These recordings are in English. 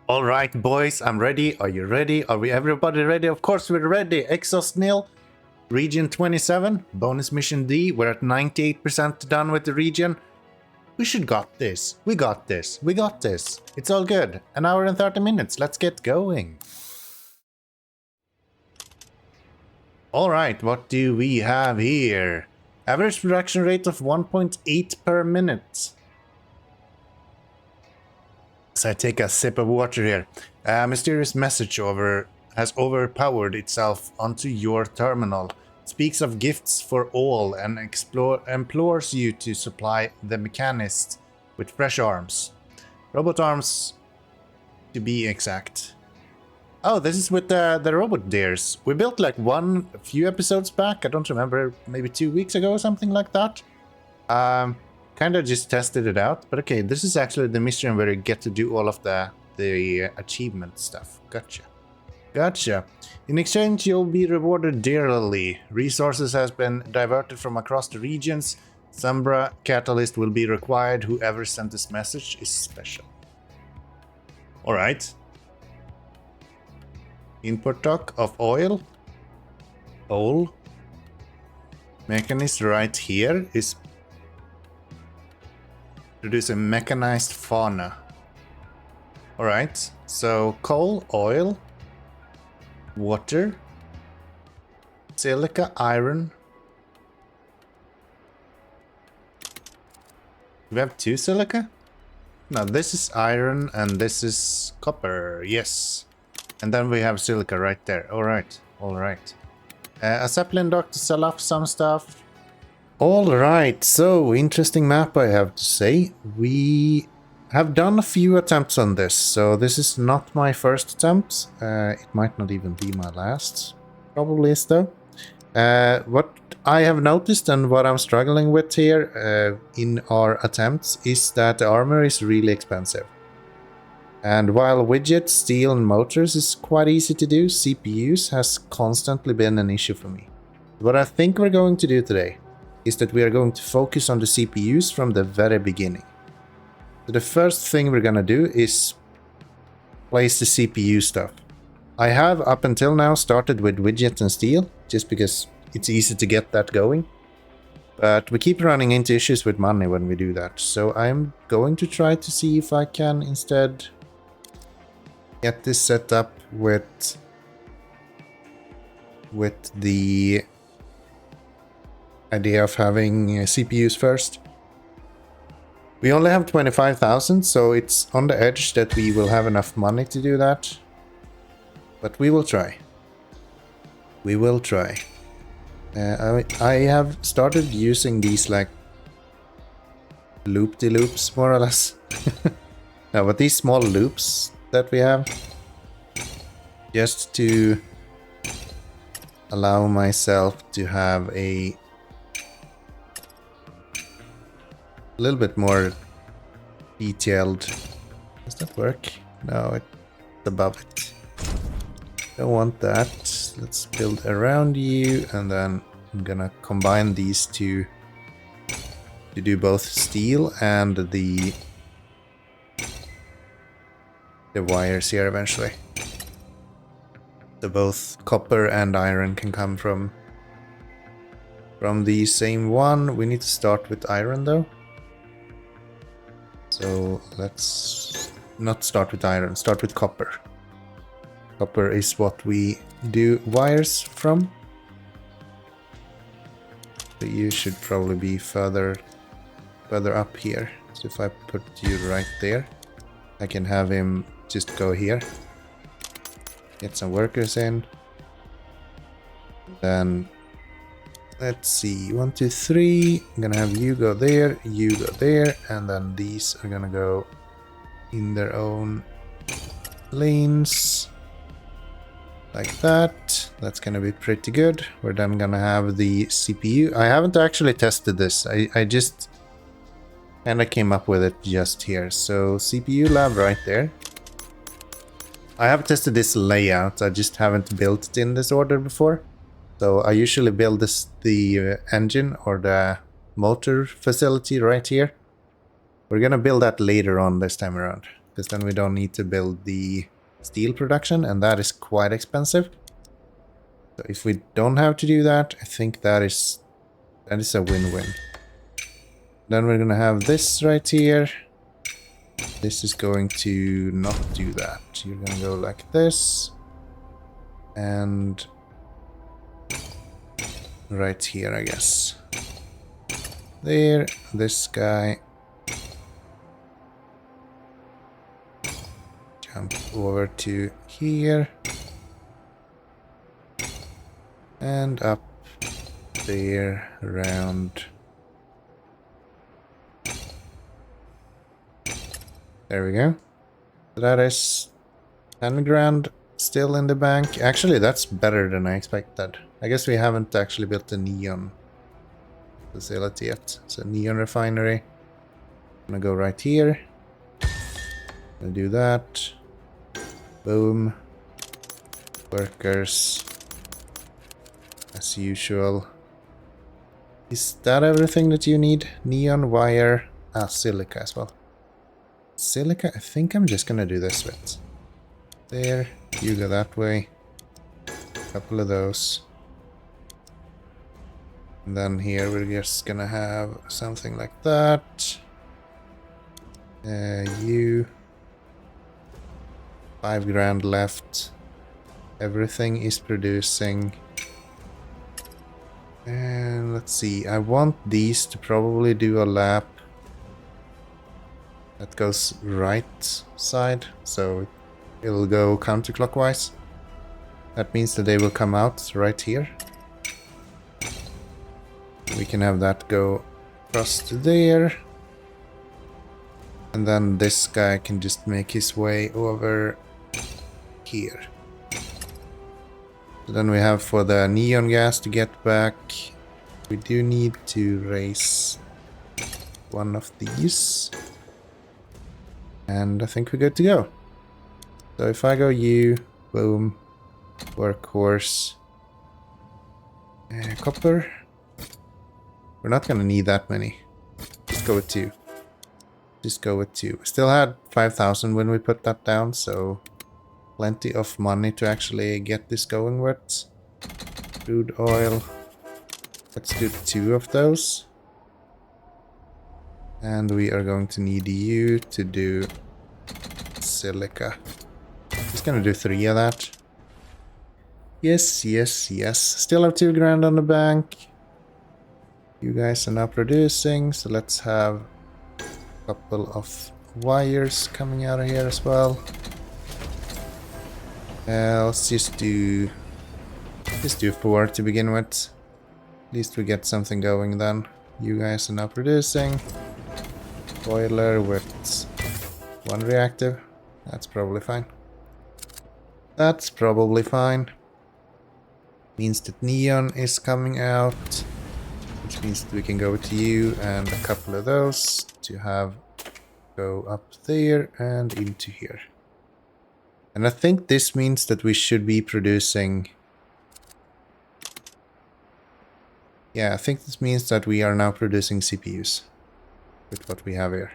All right, boys, I'm ready. Are you ready? Are we everybody ready? Of course we're ready. Exos nil, region 27, bonus mission D. We're at 98% done with the region. We should got this. We got this. We got this. It's all good. An hour and 30 minutes. Let's get going. All right, what do we have here? Average production rate of 1.8 per minute. So I take a sip of water here. A mysterious message has overpowered itself onto your terminal. It speaks of gifts for all and implores you to supply the mechanist with fresh arms. Robot arms, to be exact. Oh, this is with the robot deers. We built like a few episodes back. I don't remember, maybe 2 weeks ago or something like that. Kind of just tested it out, but okay, this is actually the mission where you get to do all of the achievement stuff. Gotcha. In exchange, you'll be rewarded dearly. Resources has been diverted from across the regions. Sombra catalyst will be required. Whoever sent this message is special. All right. Input dock of oil. Coal. Mechanist right here is produce a mechanized fauna. Alright, so coal, oil, water, silica, iron. We have 2 silica? No, this is iron and this is copper, yes. And then we have silica right there. Alright. A zeppelin dock to sell off some stuff. Alright, so interesting map I have to say. We have done a few attempts on this, so this is not my first attempt. It might not even be my last. Probably is though. What I have noticed and what I'm struggling with here in our attempts is that the armor is really expensive. And while widgets, steel and motors is quite easy to do, CPUs has constantly been an issue for me. What I think we're going to do today is that we are going to focus on the CPUs from the very beginning. So the first thing we're gonna do is place the CPU stuff. I have up until now started with widget and steel, just because it's easy to get that going. But we keep running into issues with money when we do that. So I'm going to try to see if I can instead get this set up with the idea of having CPUs first. We only have 25,000, so it's on the edge that we will have enough money to do that. But we will try. I have started using these like loop-de-loops more or less. No, but these small loops that we have, just to allow myself to have a little bit more detailed. Does that work? No, it's above it. Don't want that. Let's build around you, and then I'm gonna combine these two to do both steel and the wires here eventually. So both copper and iron can come from the same one. We need to start with iron though. So let's not start with iron, start with copper. Copper is what we do wires from. So you should probably be further up here. So if I put you right there, I can have him just go here. Get some workers in. Then let's see, 1, 2, 3. I'm gonna have you go there, and then these are gonna go in their own lanes. Like that. That's gonna be pretty good. We're then gonna have the CPU. I haven't actually tested this. I just kinda came up with it just here. So CPU lab right there. I have tested this layout. I just haven't built it in this order before. So I usually build the engine or the motor facility right here. We're gonna build that later on this time around. because then we don't need to build the steel production, and that is quite expensive. So if we don't have to do that, I think that is a win-win. Then we're gonna have this right here. This is going to not do that. You're gonna go like this. And right here, I guess. There, this guy. Jump over to here. And up there, around. There we go. So that is 10 grand still in the bank. Actually, that's better than I expected. I guess we haven't actually built a neon facility yet. So neon refinery. I'm gonna go right here. Gonna do that. Boom. Workers. As usual. Is that everything that you need? Neon, wire, silica as well. Silica, I think I'm just gonna do this with. There, you go that way. A couple of those. And then here we're just gonna have something like that. You. 5 grand left. Everything is producing. And let's see, I want these to probably do a lap that goes right side, so it'll go counterclockwise. That means that they will come out right here. We can have that go across to there. And then this guy can just make his way over here. So then we have for the neon gas to get back. We do need to raise one of these. And I think we're good to go. So if I go you, boom, workhorse, copper. We're not gonna need that many. Just go with 2. Just go with 2. Still had 5,000 when we put that down, so plenty of money to actually get this going with. Crude oil. Let's do 2 of those. And we are going to need you to do silica. Just gonna do 3 of that. Yes, yes, yes. Still have 2 grand on the bank. You guys are now producing, so let's have a couple of wires coming out of here as well. Let's just do 4 to begin with. At least we get something going then. You guys are now producing. Boiler with 1 reactive. That's probably fine. That's probably fine. Means that neon is coming out. Which means that we can go to you and a couple of those to have go up there and into here. And I think this means that we should be producing... Yeah, I think this means that we are now producing CPUs with what we have here.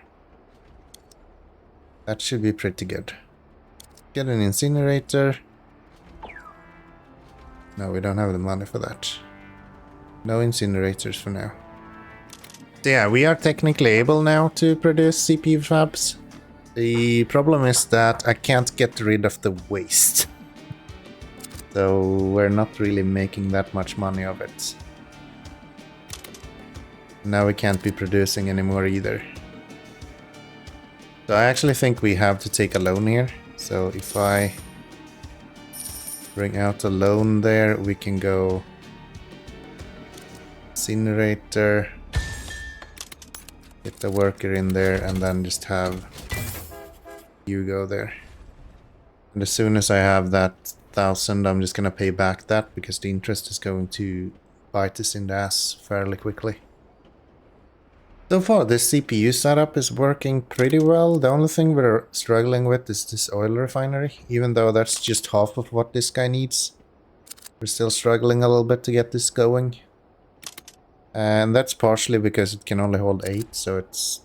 That should be pretty good. Get an incinerator. No, we don't have the money for that. No incinerators for now. So yeah, we are technically able now to produce CPU fabs. The problem is that I can't get rid of the waste. So we're not really making that much money of it. Now we can't be producing anymore either. So I actually think we have to take a loan here. So if I bring out a loan there, we can go incinerator, get the worker in there, and then just have you go there. And as soon as I have that 1,000, I'm just gonna pay back that because the interest is going to bite us in the ass fairly quickly. So far, this CPU setup is working pretty well. The only thing we're struggling with is this oil refinery, even though that's just half of what this guy needs. We're still struggling a little bit to get this going. And that's partially because it can only hold 8, so it's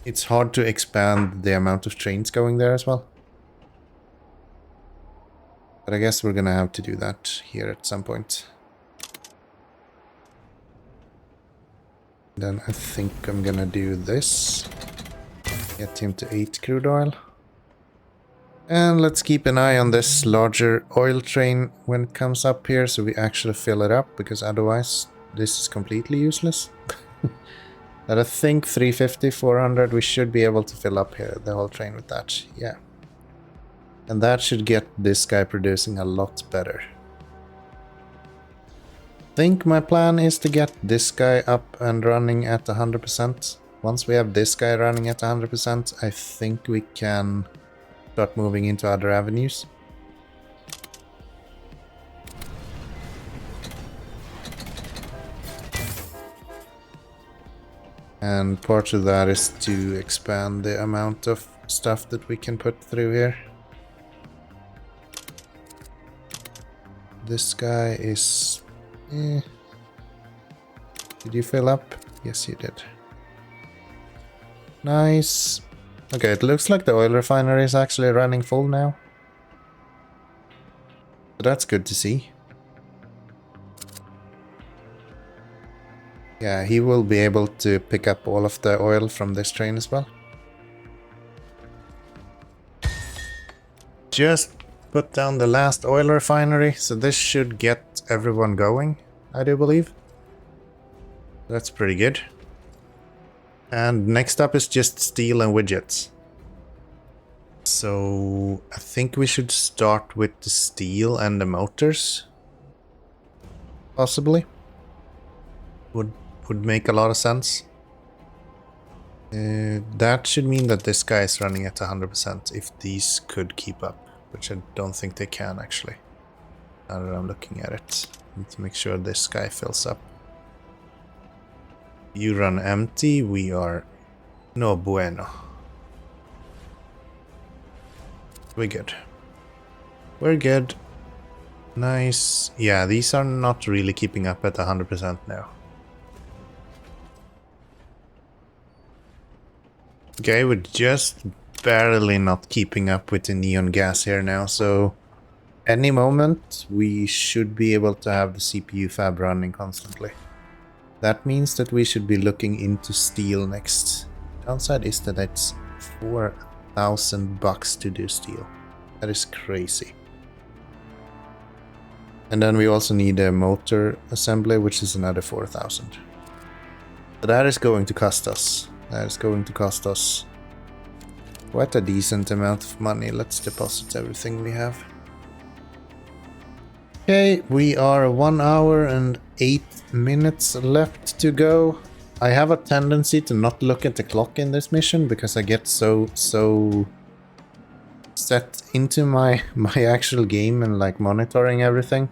it's hard to expand the amount of trains going there as well. But I guess we're gonna have to do that here at some point. Then I think I'm gonna do this. Get him to 8 crude oil. And let's keep an eye on this larger oil train when it comes up here, so we actually fill it up, because otherwise this is completely useless. But I think 350, 400, we should be able to fill up here the whole train with that. Yeah. And that should get this guy producing a lot better. I think my plan is to get this guy up and running at 100%. Once we have this guy running at 100%, I think we can start moving into other avenues. And part of that is to expand the amount of stuff that we can put through here. This guy is... Did you fill up? Yes, you did. Nice. Okay, it looks like the oil refinery is actually running full now. So that's good to see. Yeah, he will be able to pick up all of the oil from this train as well. Just put down the last oil refinery, so this should get everyone going, I do believe. That's pretty good. And next up is just steel and widgets. So I think we should start with the steel and the motors. Possibly. Would make a lot of sense. That should mean that this guy is running at 100% if these could keep up, which I don't think they can actually. Now that I'm looking at it, need to make sure this guy fills up. You run empty, we are no bueno. We're good. We're good. Nice. Yeah, these are not really keeping up at 100% now. Okay, we're just barely not keeping up with the neon gas here now, so any moment we should be able to have the CPU fab running constantly. That means that we should be looking into steel next. Downside is that it's $4,000 to do steel. That is crazy. And then we also need a motor assembly, which is another 4,000. So that is going to cost us. That is going to cost us quite a decent amount of money. Let's deposit everything we have. Okay, we are 1 hour and 8 minutes left to go. I have a tendency to not look at the clock in this mission because I get so set into my actual game and like monitoring everything.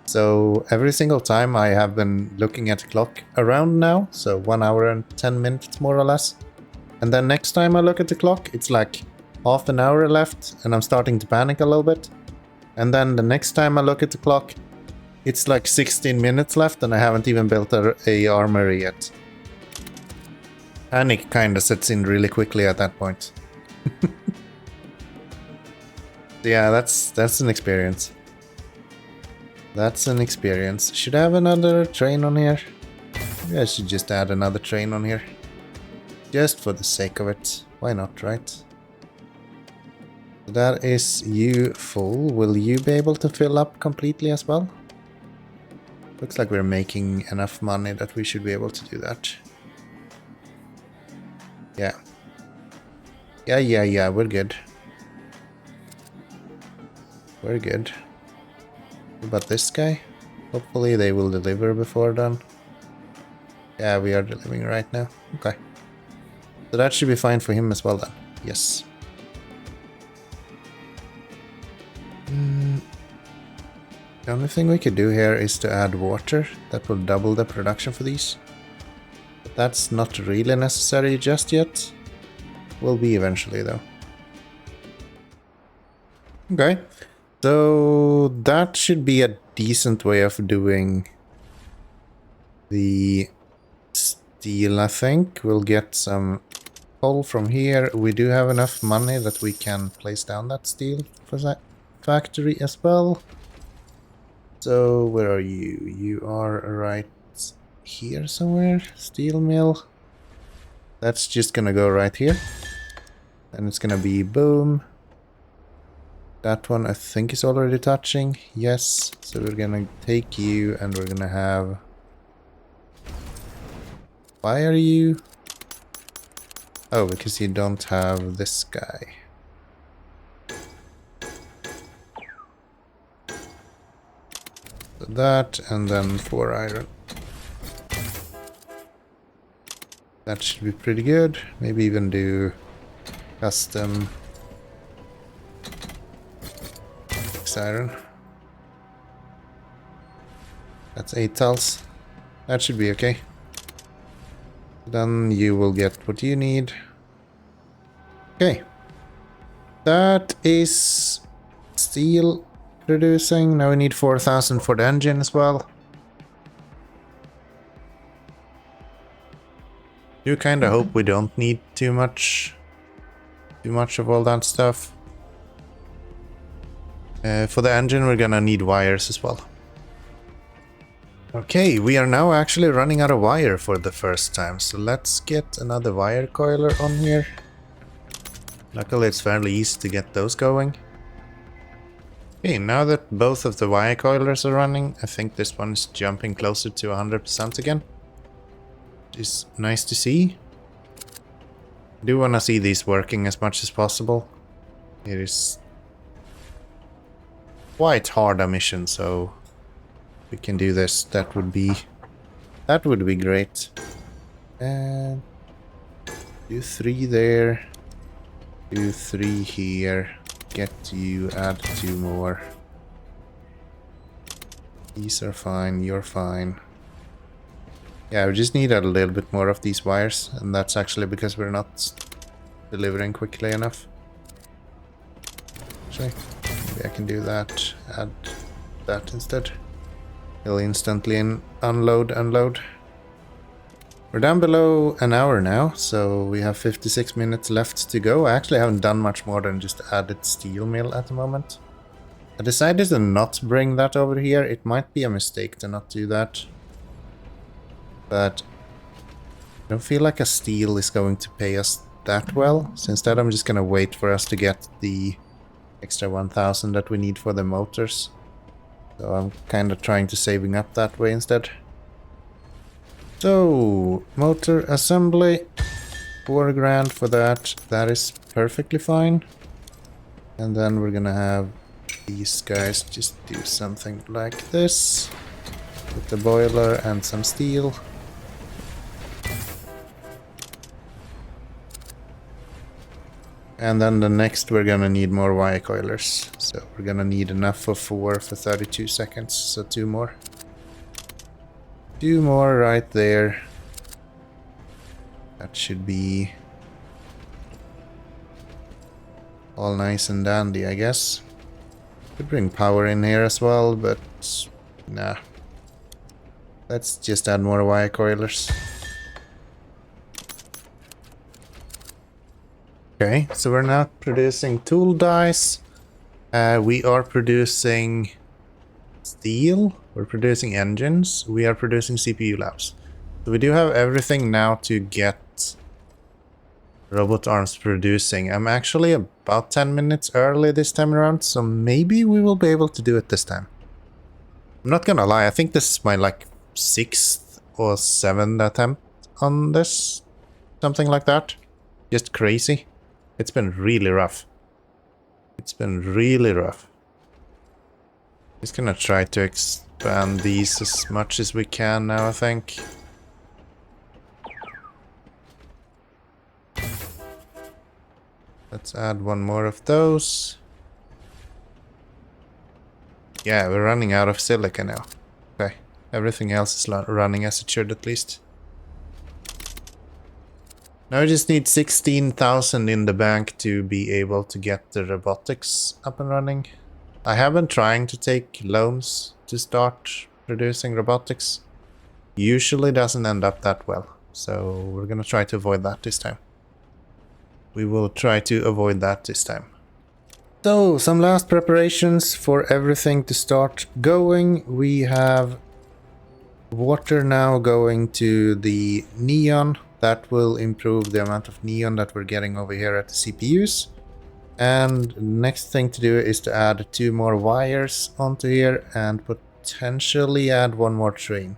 So every single time I have been looking at the clock around now, so 1 hour and 10 minutes more or less. And then next time I look at the clock, it's like half an hour left and I'm starting to panic a little bit. And then the next time I look at the clock, it's like 16 minutes left and I haven't even built a armory yet. Panic kinda sets in really quickly at that point. Yeah, that's an experience. That's an experience. Should I have another train on here? Maybe I should just add another train on here. Just for the sake of it. Why not, right? That is you full. Will you be able to fill up completely as well? Looks like we're making enough money that we should be able to do that. Yeah. Yeah, we're good. We're good. What about this guy? Hopefully they will deliver before then. Yeah, we are delivering right now. Okay. So that should be fine for him as well then. Yes. The only thing we could do here is to add water. That will double the production for these. But that's not really necessary just yet. Will be eventually though. Okay. So that should be a decent way of doing the steel, I think. We'll get some pull from here. We do have enough money that we can place down that steel for that factory as well. So where are you? You are right here somewhere. Steel mill. That's just gonna go right here. And it's gonna be boom. That one I think is already touching. Yes. So we're gonna take you and we're gonna have... Why are you? Oh, because you don't have this guy. So that, and then 4 iron. That should be pretty good. Maybe even do custom 6 iron. That's 8 tiles. That should be okay. Then you will get what you need. Okay. That is steel producing. Now we need 4,000 for the engine as well. Do kind of hope we don't need too much of all that stuff. For the engine we're gonna need wires as well. Okay, we are now actually running out of wire for the first time, so let's get another wire coiler on here. Luckily it's fairly easy to get those going. Okay, now that both of the wire coilers are running, I think this one is jumping closer to 100% again. Which is nice to see. I do want to see these working as much as possible. It is quite hard a mission, so we can do this. That would be great. And do 3 there. Do 3 here. Get you, add 2 more. These are fine, you're fine. Yeah, we just need a little bit more of these wires, and that's actually because we're not delivering quickly enough. Actually, maybe I can do that. Add that instead. He'll instantly unload. We're down below an hour now, so we have 56 minutes left to go. I actually haven't done much more than just added steel mill at the moment. I decided to not bring that over here. It might be a mistake to not do that. But I don't feel like a steel is going to pay us that well. So instead I'm just gonna wait for us to get the extra 1,000 that we need for the motors. So I'm kind of trying to saving up that way instead. So, motor assembly, 4 grand for that. That is perfectly fine. And then we're gonna have these guys just do something like this. With the boiler and some steel. And then the next we're gonna need more wire coilers. So we're gonna need enough for 4 for 32 seconds, so 2 more. 2 more right there. That should be all nice and dandy, I guess. Could bring power in here as well, but nah. Let's just add more wire coilers. Okay, so we're now producing tool dies. We are producing steel. We're producing engines. We are producing CPU labs. So we do have everything now to get robot arms producing. I'm actually about 10 minutes early this time around, so maybe we will be able to do it this time. I'm not gonna lie, I think this is my like 6th or 7th attempt on this. Something like that. Just crazy. It's been really rough. It's been really rough. Just gonna try to expand these as much as we can now, I think. Let's add 1 more of those. Yeah, we're running out of silica now. Okay, everything else is running as it should at least. Now I just need 16,000 in the bank to be able to get the robotics up and running. I have been trying to take loans to start producing robotics. Usually doesn't end up that well, so we're gonna try to avoid that this time. We will try to avoid that this time. So, some last preparations for everything to start going. We have water now going to the neon. That will improve the amount of neon that we're getting over here at the CPUs. And next thing to do is to add 2 more wires onto here and potentially add 1 more train.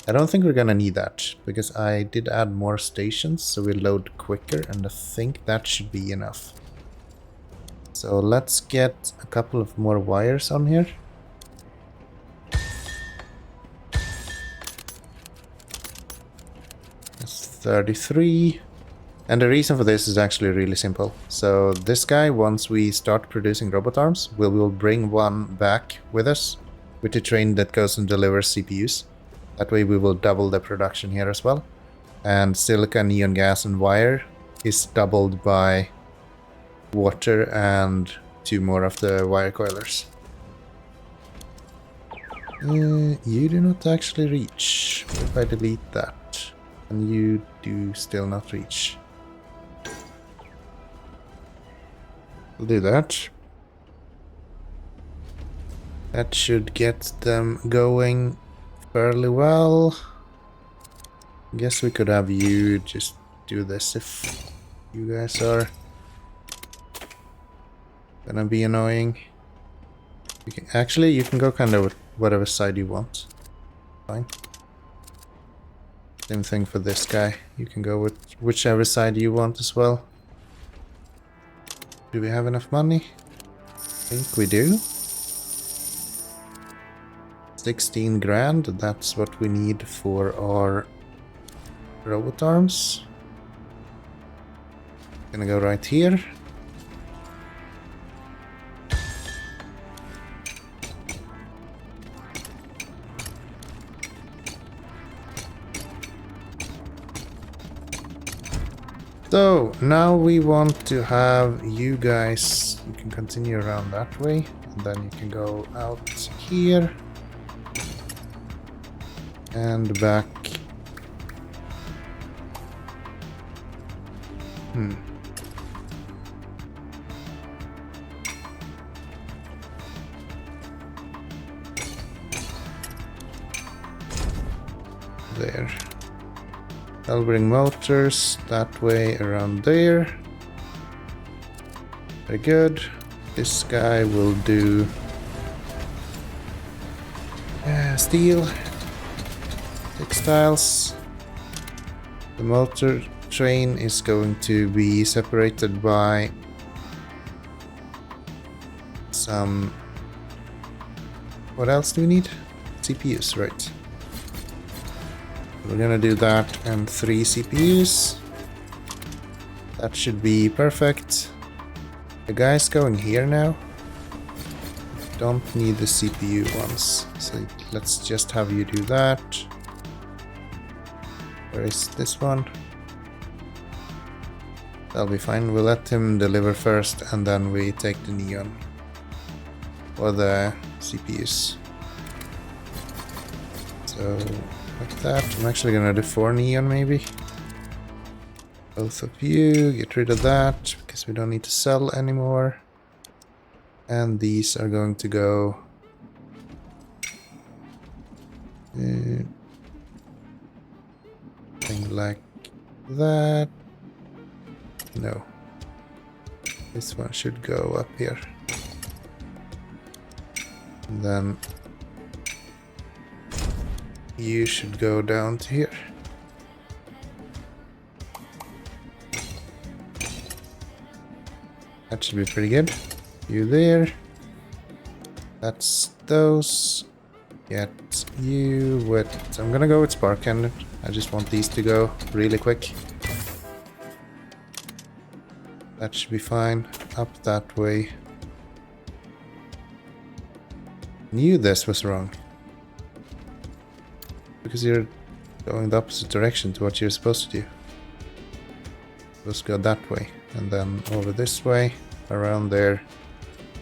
I don't think we're gonna need that, because I did add more stations, so we load quicker, and I think that should be enough. So let's get a couple of more wires on here. That's 33. And the reason for this is actually really simple. So this guy, once we start producing robot arms, we will bring one back with us, with the train that goes and delivers CPUs. That way we will double the production here as well. And silica, neon gas and wire is doubled by water and 2 more of the wire coilers. You do not actually reach. What if I delete that? And you do still not reach. We'll do that. That should get them going fairly well. Guess we could have you just do this if you guys are gonna be annoying. Actually, you can go kind of whatever side you want. Fine. Same thing for this guy. You can go with whichever side you want as well. Do we have enough money? I think we do. 16 grand, that's what we need for our robot arms. Gonna go right here. So now we want to have you guys, you can continue around that way, and then you can go out here and back. There. I'll bring motors that way around there. Very good. This guy will do steel, textiles. The motor train is going to be separated by some... What else do we need? CPUs, right. We're gonna do that and 3 CPUs. That should be perfect. The guy's going here now. Don't need the CPU ones, so let's just have you do that. Where is this one? That'll be fine. We'll let him deliver first, and then we take the neon or the CPUs. So like that. I'm actually gonna do 4 neon maybe. Both of you, get rid of that because we don't need to sell anymore. And these are going to go thing like that. No. This one should go up here. And then you should go down to here. That should be pretty good. You there. That's those. Get you with... I'm gonna go with spark cannon. I just want these to go really quick. That should be fine. Up that way. Knew this was wrong. Because you're going the opposite direction to what you're supposed to do. Let's go that way. And then over this way. Around there.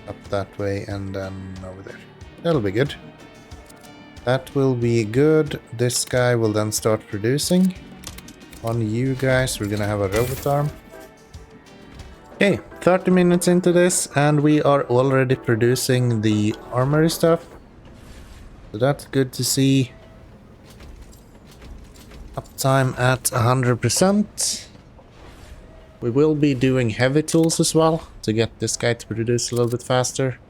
Up that way. And then over there. That'll be good. That will be good. This guy will then start producing. On you guys, we're gonna have a robot arm. Okay, 30 minutes into this and we are already producing the armory stuff. So that's good to see. Uptime at 100%. We will be doing heavy tools as well to get this guy to produce a little bit faster.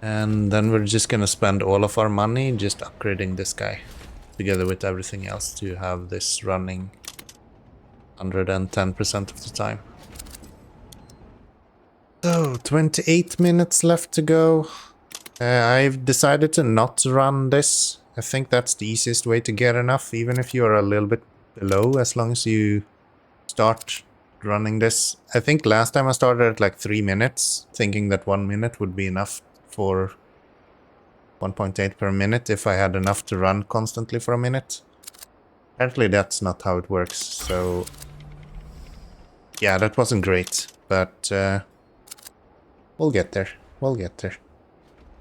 And then we're just gonna spend all of our money just upgrading this guy together with everything else to have this running 110% of the time. So 28 minutes left to go. I've decided to not run this. I think that's the easiest way to get enough, even if you're a little bit below, as long as you start running this. I think last time I started at like 3 minutes, thinking that 1 minute would be enough for 1.8 per minute if I had enough to run constantly for a minute. Apparently that's not how it works, so yeah, that wasn't great, but we'll get there. We'll get there.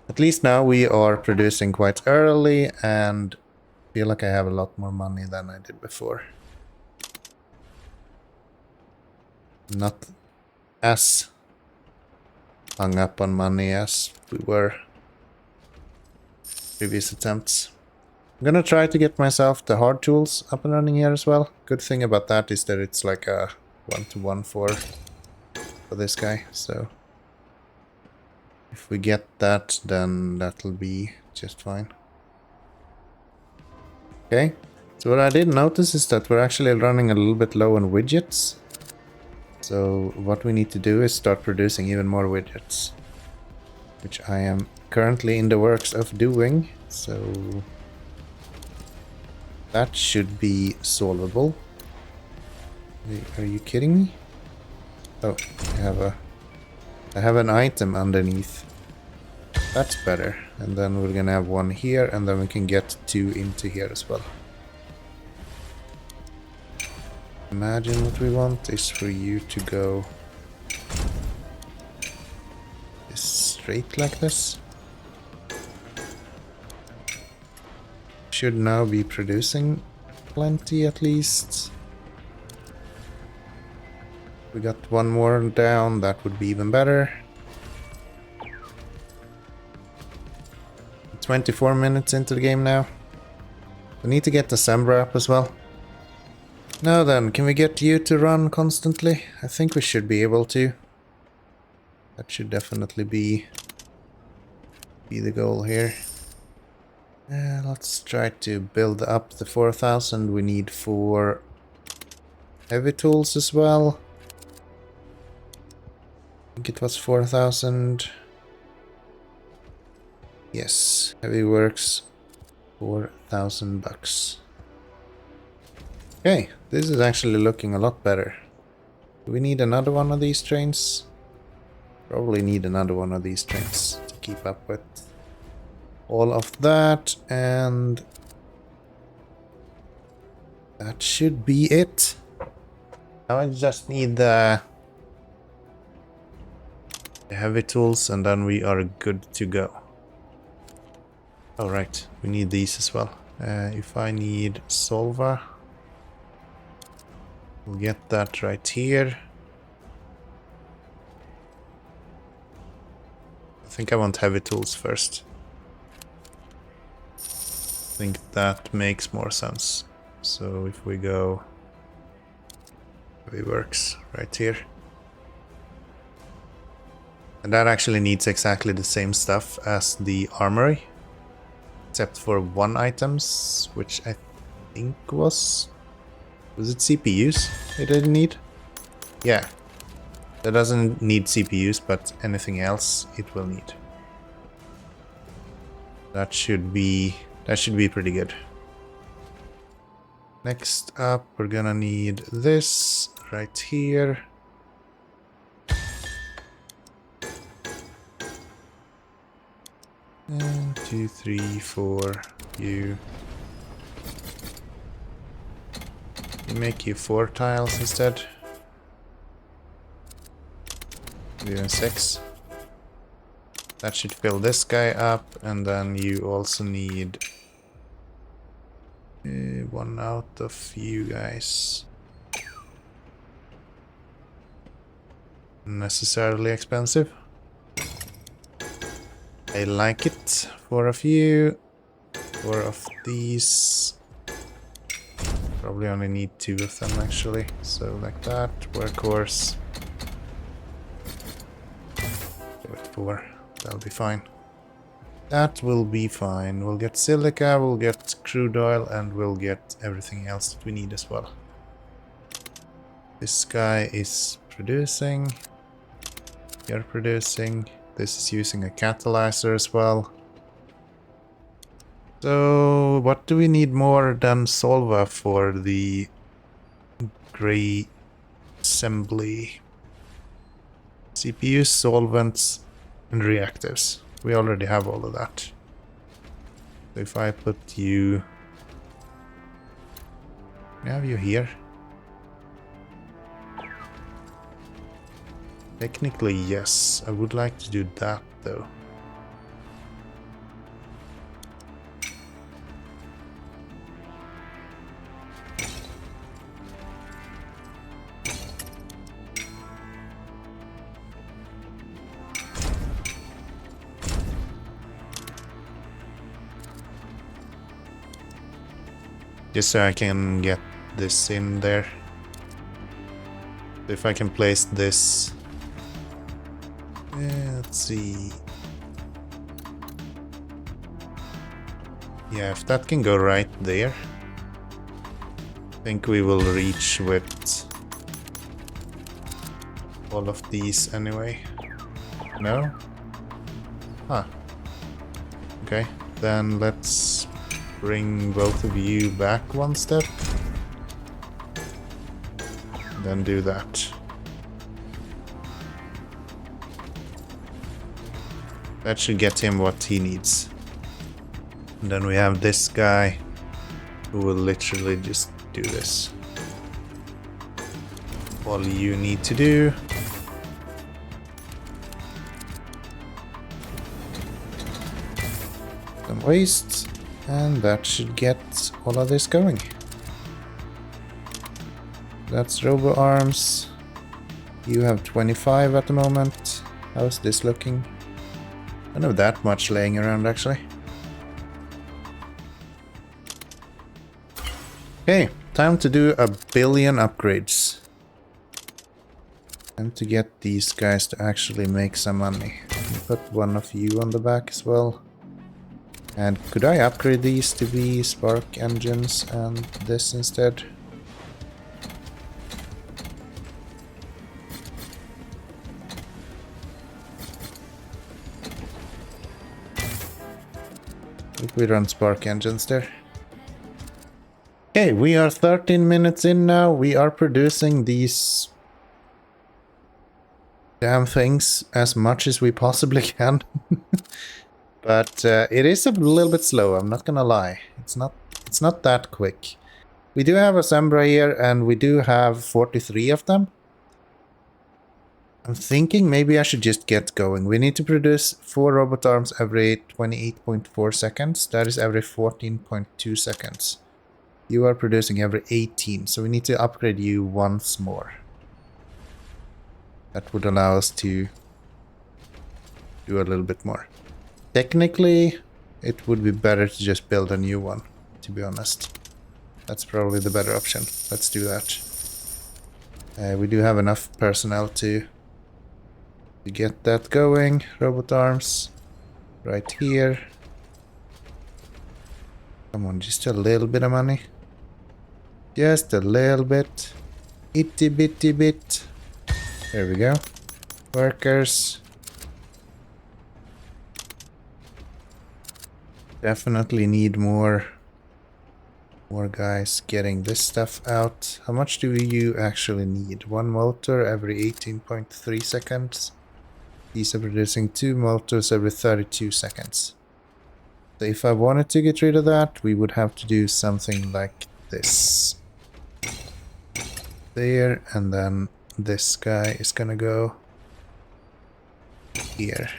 At least now we are producing quite early and feel like I have a lot more money than I did before. Not as hung up on money as we were previous attempts. I'm gonna try to get myself the hard tools up and running here as well. Good thing about that is that it's like a 1-to-1 for this guy, so if we get that, then that'll be just fine. Okay, so what I did notice is that we're actually running a little bit low on widgets. So what we need to do is start producing even more widgets, which I am currently in the works of doing, so that should be solvable. Are you kidding me? Oh, I have an item underneath. That's better. And then we're gonna have one here, and then we can get 2 into here as well. Imagine what we want is for you to go straight like this. Should now be producing plenty at least. We got one more down, that would be even better. 24 minutes into the game now. We need to get the Sembra up as well. Now then, can we get you to run constantly? I think we should be able to. That should definitely be the goal here. Let's try to build up the 4,000. We need 4 heavy tools as well. I think it was 4,000. Yes, heavy works, 4,000 bucks. Okay, this is actually looking a lot better. Do we need another one of these trains? Probably need another one of these trains to keep up with all of that, and that should be it. Now I just need the heavy tools and then we are good to go. Alright, we need these as well. If I need Solva, we'll get that right here. I think I want heavy tools first. I think that makes more sense. So if we go, heavy works right here. And that actually needs exactly the same stuff as the armory, except for 1 items, which I think was it CPUs it didn't need? Yeah, that doesn't need CPUs, but anything else it will need. That should be pretty good. Next up, we're gonna need this right here. And 2, 3, 4, you make you 4 tiles instead. Even 6. That should fill this guy up, and then you also need 1 out of you guys. necessarily expensive. I like it for a few. 4 of these. Probably only need 2 of them actually. So like that, workhorse. Do it 4. That'll be fine. That will be fine. We'll get silica, we'll get crude oil, and we'll get everything else that we need as well. This guy is producing. You're producing. This is using a catalyzer as well. So, what do we need more than Solva for the gray assembly? CPU, solvents, and reactives. We already have all of that. So if I put you... Can I have you here? Technically, yes. I would like to do that, though. Just so I can get this in there. If I can place this... let's see... Yeah, if that can go right there, I think we will reach with all of these anyway. No? Huh. Okay, then let's bring both of you back one step. Then do that. That should get him what he needs. And then we have this guy who will literally just do this. All you need to do some waste, and that should get all of this going. That's robo arms. You have 25 at the moment. How's this looking? I don't have that much laying around actually. Okay, time to do a billion upgrades. Time to get these guys to actually make some money. Put one of you on the back as well. And could I upgrade these to be spark engines and this instead? I think we run spark engines there. Okay, we are 13 minutes in now. We are producing these damn things as much as we possibly can. But it is a little bit slow, I'm not gonna lie. It's not that quick. We do have a Sembra here, and we do have 43 of them. I'm thinking maybe I should just get going. We need to produce 4 robot arms every 28.4 seconds. That is every 14.2 seconds. You are producing every 18, so we need to upgrade you once more. That would allow us to do a little bit more. Technically, it would be better to just build a new one, to be honest. That's probably the better option. Let's do that. We do have enough personnel to get that going. Robot arms, right here. Come on, just a little bit of money. Just a little bit. Itty bitty bit. There we go. Workers. Definitely need more guys getting this stuff out. How much do you actually need? 1 motor every 18.3 seconds. These are producing 2 motors every 32 seconds. So if I wanted to get rid of that, we would have to do something like this. There, and then this guy is gonna go here.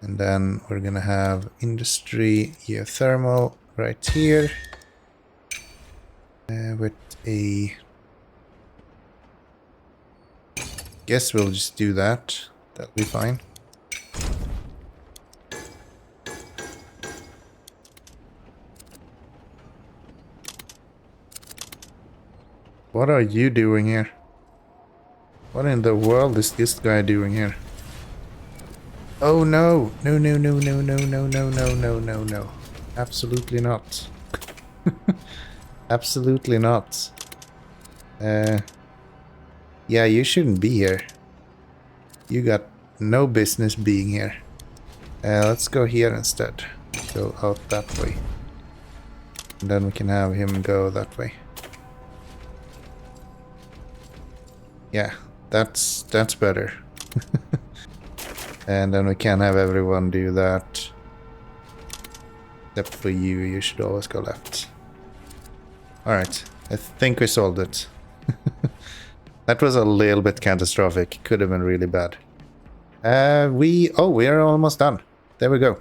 And then we're gonna have industry, geothermal right here. With a Guess we'll just do that. That'll be fine. What are you doing here? What in the world is this guy doing here? Oh no! No, no, no, no, no, no, no, no, no, no, no. Absolutely not. Absolutely not. Yeah, you shouldn't be here. You got no business being here. Let's go here instead. Go out that way. And then we can have him go that way. Yeah, that's better. And then we can have everyone do that. Except for you, you should always go left. Alright, I think we solved it. That was a little bit catastrophic. Could have been really bad. We are almost done. There we go.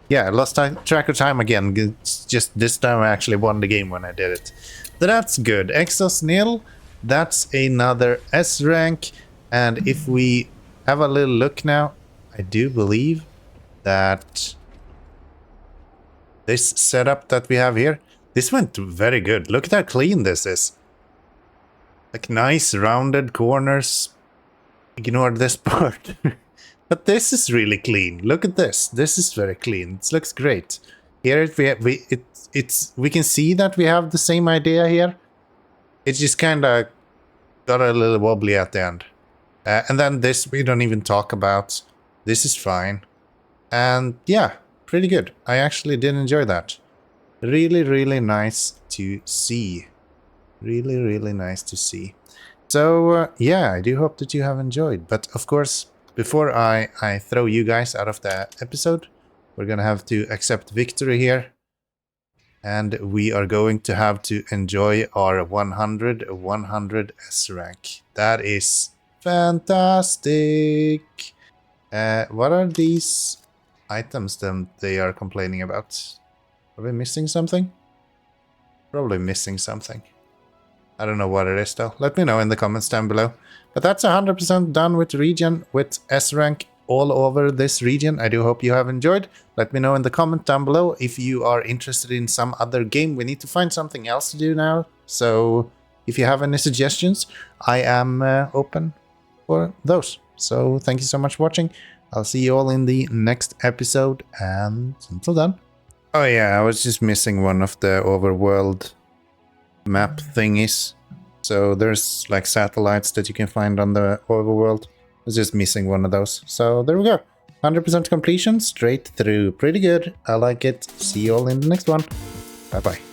Yeah, I lost track of time again. It's just this time I actually won the game when I did it. So that's good. Exos nil. That's another S rank. And if we have a little look now, I do believe that this setup that we have here, this went very good. Look at how clean this is. Like nice rounded corners. Ignore this part. But this is really clean. Look at this. This is very clean. It looks great. Here we can see that we have the same idea here. It just kind of got a little wobbly at the end. And then this we don't even talk about. This is fine. And yeah, pretty good. I actually did enjoy that. Really, really nice to see. Really, really nice to see. So yeah, I do hope that you have enjoyed. But of course, before I throw you guys out of the episode, we're gonna have to accept victory here. And we are going to have to enjoy our 100 S rank. That is fantastic. What are these items that they are complaining about? Are we missing something? Probably missing something. I don't know what it is though. Let me know in the comments down below. But that's 100% done with region with S rank all over this region. I do hope you have enjoyed. Let me know in the comment down below if you are interested in some other game. We need to find something else to do now. So if you have any suggestions, I am open for those. So thank you so much for watching. I'll see you all in the next episode. And until then. Oh yeah, I was just missing one of the overworld map thingies. So there's like satellites that you can find on the overworld. I was just missing one of those. So there we go. 100% completion straight through. Pretty good. I like it. See you all in the next one. Bye bye.